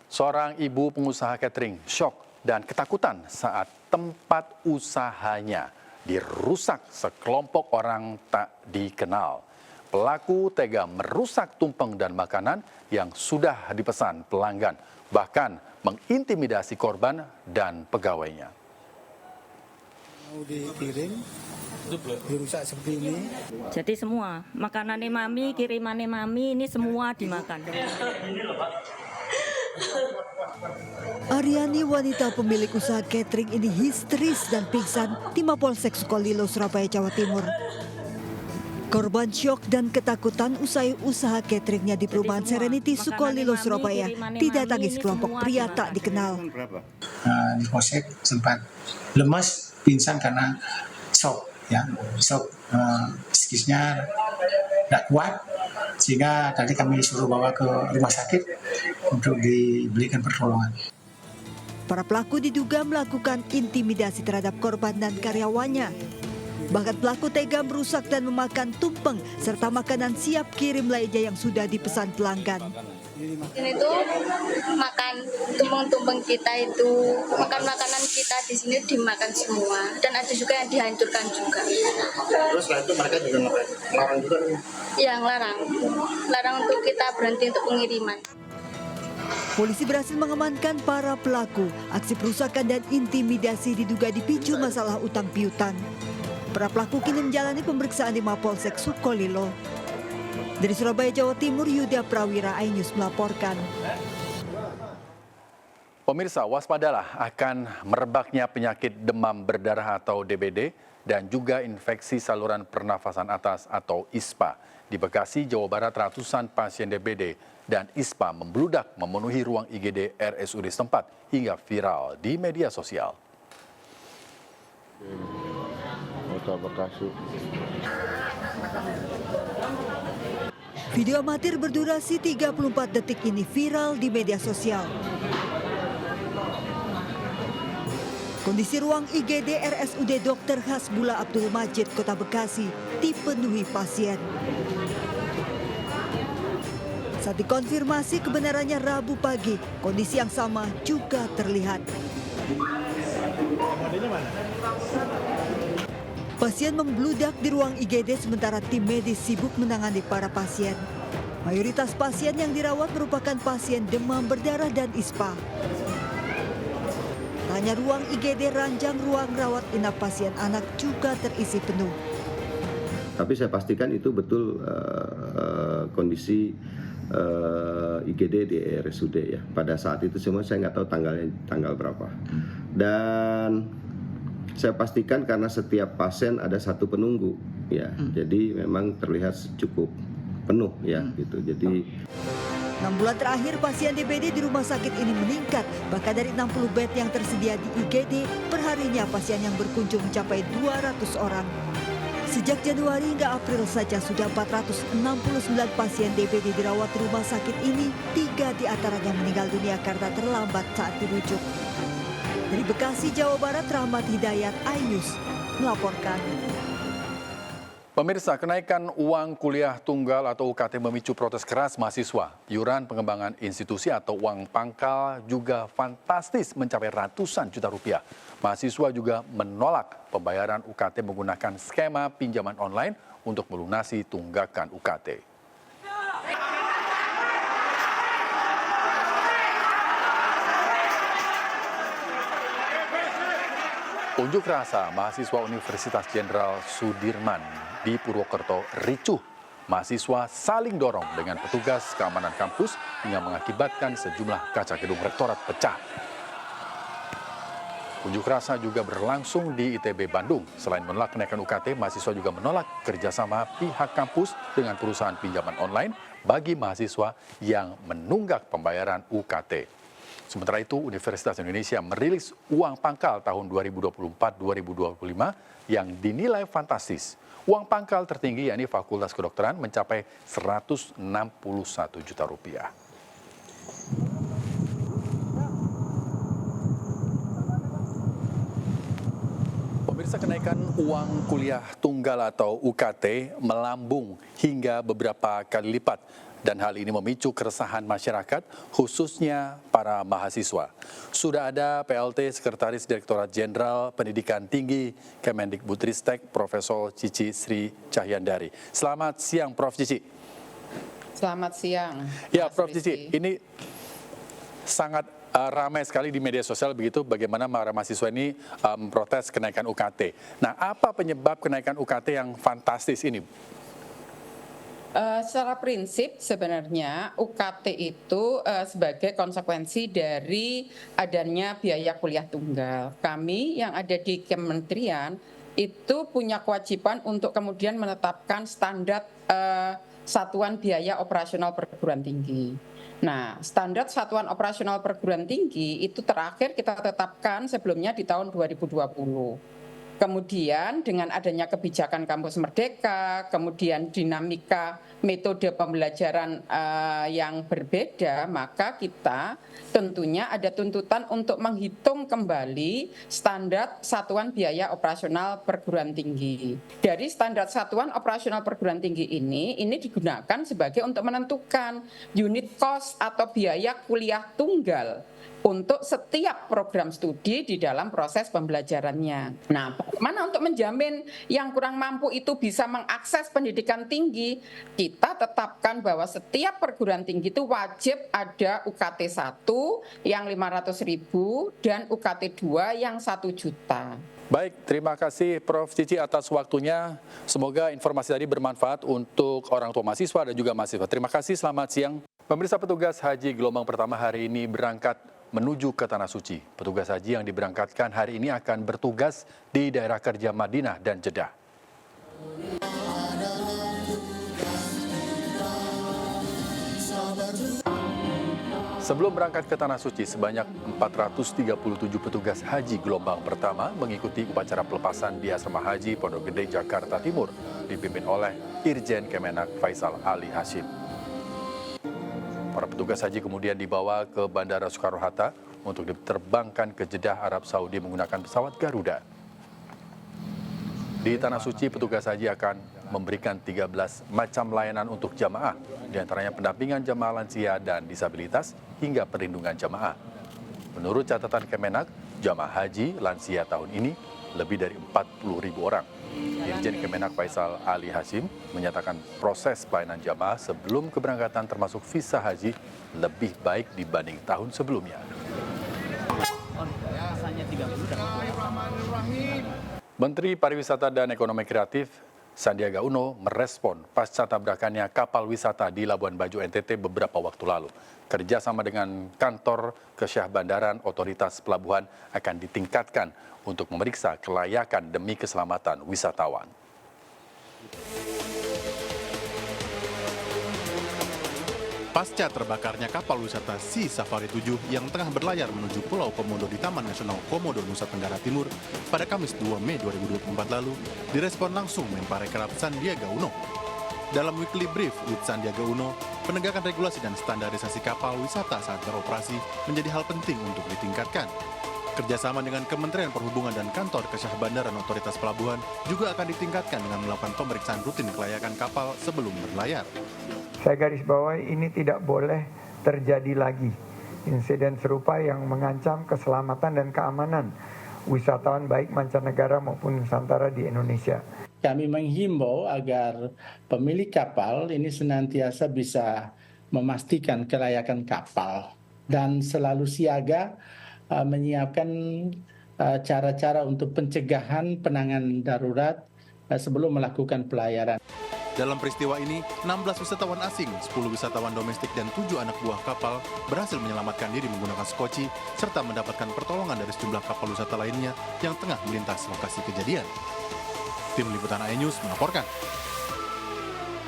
Seorang ibu pengusaha catering syok dan ketakutan saat tempat usahanya dirusak sekelompok orang tak dikenal. Pelaku tega merusak tumpeng dan makanan yang sudah dipesan pelanggan, bahkan mengintimidasi korban dan pegawainya. Mau dikirim, dirusak seperti ini. Jadi semua makanannya mami, kirimannya mami, ini semua dimakan. Aryani, wanita pemilik usaha catering ini histeris dan pingsan di Mapolsek Sukolilo, Surabaya, Jawa Timur. Korban syok dan ketakutan usai usaha cateringnya di perumahan Serenity Sukolilo, Surabaya didatangi sekelompok pria tak dikenal. Di polsek sempat lemas, pingsan karena shock, psikisnya tidak kuat, sehingga tadi kami suruh bawa ke rumah sakit untuk diberikan pertolongan. Para pelaku diduga melakukan intimidasi terhadap korban dan karyawannya. Bahkan pelaku tega merusak dan memakan tumpeng serta makanan siap kirim lainnya yang sudah dipesan pelanggan. Ini tuh makan tumpeng-tumpeng kita itu, makan makanan kita di sini dimakan semua, dan ada juga yang dihancurkan juga. Terus setelah itu mereka juga larang juga? Yang larang untuk kita berhenti untuk pengiriman. Polisi berhasil mengamankan para pelaku. Aksi perusakan dan intimidasi diduga dipicu masalah utang piutang. Para pelaku kini menjalani pemeriksaan di Mapolsek Sukolilo. Dari Surabaya, Jawa Timur, Yuda Prawira, iNews melaporkan. Pemirsa, waspadalah akan merebaknya penyakit demam berdarah atau DBD dan juga infeksi saluran pernafasan atas atau ISPA. Di Bekasi, Jawa Barat, ratusan pasien DBD dan ISPA membludak memenuhi ruang IGD RSUD setempat hingga viral di media sosial. Video amatir berdurasi 34 detik ini viral di media sosial. Kondisi ruang IGD RSUD Dr. Hasbullah Abdul Majid, Kota Bekasi, dipenuhi pasien. Saat dikonfirmasi kebenarannya Rabu pagi, kondisi yang sama juga terlihat. Pasien membludak di ruang IGD sementara tim medis sibuk menangani para pasien. Mayoritas pasien yang dirawat merupakan pasien demam berdarah dan ISPA. Hanya ruang IGD ranjang ruang rawat inap pasien anak juga terisi penuh. Tapi saya pastikan itu betul kondisi IGD di RSUD ya. Pada saat itu semua saya nggak tahu tanggal berapa. Dan saya pastikan karena setiap pasien ada satu penunggu ya. Jadi memang terlihat cukup penuh ya gitu. Jadi 6 bulan terakhir pasien DBD di rumah sakit ini meningkat. Bahkan dari 60 bed yang tersedia di IGD, perharinya pasien yang berkunjung mencapai 200 orang. Sejak Januari hingga April saja sudah 469 pasien DBD dirawat di rumah sakit ini. 3 diantaranya meninggal dunia karena terlambat saat dirujuk. Dari Bekasi, Jawa Barat, Rahmat Hidayat, iNews melaporkan. Pemirsa, kenaikan uang kuliah tunggal atau UKT memicu protes keras mahasiswa. Iuran pengembangan institusi atau uang pangkal juga fantastis mencapai ratusan juta rupiah. Mahasiswa juga menolak pembayaran UKT menggunakan skema pinjaman online untuk melunasi tunggakan UKT. Unjuk rasa mahasiswa Universitas Jenderal Sudirman di Purwokerto ricuh. Mahasiswa saling dorong dengan petugas keamanan kampus hingga mengakibatkan sejumlah kaca gedung rektorat pecah. Unjuk rasa juga berlangsung di ITB Bandung. Selain menolak kenaikan UKT, mahasiswa juga menolak kerjasama pihak kampus dengan perusahaan pinjaman online bagi mahasiswa yang menunggak pembayaran UKT. Sementara itu, Universitas Indonesia merilis uang pangkal tahun 2024-2025 yang dinilai fantastis. Uang pangkal tertinggi yakni Fakultas Kedokteran mencapai 161 juta rupiah. Pemirsa, kenaikan uang kuliah tunggal atau UKT melambung hingga beberapa kali lipat Dan hal ini memicu keresahan masyarakat, khususnya para mahasiswa. Sudah ada PLT Sekretaris Direktorat Jenderal Pendidikan Tinggi Kemendikbudristek, Profesor Cici Sri Cahyandari. Selamat siang, Prof. Cici. Selamat siang. Ya, Prof. Cici, ini sangat ramai sekali di media sosial begitu bagaimana para mahasiswa ini memprotes kenaikan UKT. Nah, apa penyebab kenaikan UKT yang fantastis ini? Secara prinsip sebenarnya UKT itu sebagai konsekuensi dari adanya biaya kuliah tunggal. Kami yang ada di kementerian itu punya kewajiban untuk kemudian menetapkan standar satuan biaya operasional perguruan tinggi. Nah, standar satuan operasional perguruan tinggi itu terakhir kita tetapkan sebelumnya di tahun 2020. Kemudian dengan adanya kebijakan kampus merdeka, kemudian dinamika metode pembelajaran yang berbeda, maka kita tentunya ada tuntutan untuk menghitung kembali standar satuan biaya operasional perguruan tinggi. Dari standar satuan operasional perguruan tinggi ini digunakan sebagai untuk menentukan unit cost atau biaya kuliah tunggal untuk setiap program studi di dalam proses pembelajarannya. Nah, bagaimana untuk menjamin yang kurang mampu itu bisa mengakses pendidikan tinggi? Kita tetapkan bahwa setiap perguruan tinggi itu wajib ada UKT 1 yang 500.000 dan UKT 2 yang 1 juta. Baik, terima kasih Prof. Cici atas waktunya. Semoga informasi tadi bermanfaat untuk orang tua mahasiswa dan juga mahasiswa. Terima kasih, selamat siang. Pemirsa, petugas haji gelombang pertama hari ini berangkat menuju ke Tanah Suci. Petugas haji yang diberangkatkan hari ini akan bertugas di daerah kerja Madinah dan Jeddah. Sebelum berangkat ke Tanah Suci, sebanyak 437 petugas haji gelombang pertama mengikuti upacara pelepasan di Asrama Haji Pondok Gede, Jakarta Timur, dipimpin oleh Irjen Kemenak Faisal Ali Hashim. Para petugas haji kemudian dibawa ke Bandara Soekarno-Hatta untuk diterbangkan ke Jeddah, Arab Saudi menggunakan pesawat Garuda. Di Tanah Suci, petugas haji akan memberikan 13 macam layanan untuk jamaah, diantaranya pendampingan jamaah lansia dan disabilitas hingga perlindungan jamaah. Menurut catatan Kemenak, jamaah haji lansia tahun ini lebih dari 40.000 orang. Dirjen Kemenak Faisal Ali Hashim menyatakan proses pelayanan jamaah sebelum keberangkatan termasuk visa haji lebih baik dibanding tahun sebelumnya. Menteri Pariwisata dan Ekonomi Kreatif Sandiaga Uno merespon pasca tabrakannya kapal wisata di Labuan Bajo NTT beberapa waktu lalu. Kerjasama dengan kantor Kesyah Bandaran Otoritas Pelabuhan akan ditingkatkan untuk memeriksa kelayakan demi keselamatan wisatawan. Pasca terbakarnya kapal wisata Sea Safari 7 yang tengah berlayar menuju Pulau Komodo di Taman Nasional Komodo, Nusa Tenggara Timur pada Kamis 2 Mei 2024 lalu, direspon langsung Menparekraf Sandiaga Uno. Dalam weekly brief with Sandiaga Uno, penegakan regulasi dan standarisasi kapal wisata saat beroperasi menjadi hal penting untuk ditingkatkan. Kerjasama dengan Kementerian Perhubungan dan Kantor Kesyah Bandaran Otoritas Pelabuhan juga akan ditingkatkan dengan melakukan pemeriksaan rutin kelayakan kapal sebelum berlayar. Saya garis bawahi ini tidak boleh terjadi lagi insiden serupa yang mengancam keselamatan dan keamanan wisatawan baik mancanegara maupun Nusantara di Indonesia. Kami menghimbau agar pemilik kapal ini senantiasa bisa memastikan kelayakan kapal dan selalu siaga menyiapkan cara-cara untuk pencegahan penanganan darurat sebelum melakukan pelayaran. Dalam peristiwa ini, 16 wisatawan asing, 10 wisatawan domestik, dan 7 anak buah kapal berhasil menyelamatkan diri menggunakan skoci, serta mendapatkan pertolongan dari sejumlah kapal wisata lainnya yang tengah melintas lokasi kejadian. Tim Liputan AE News melaporkan.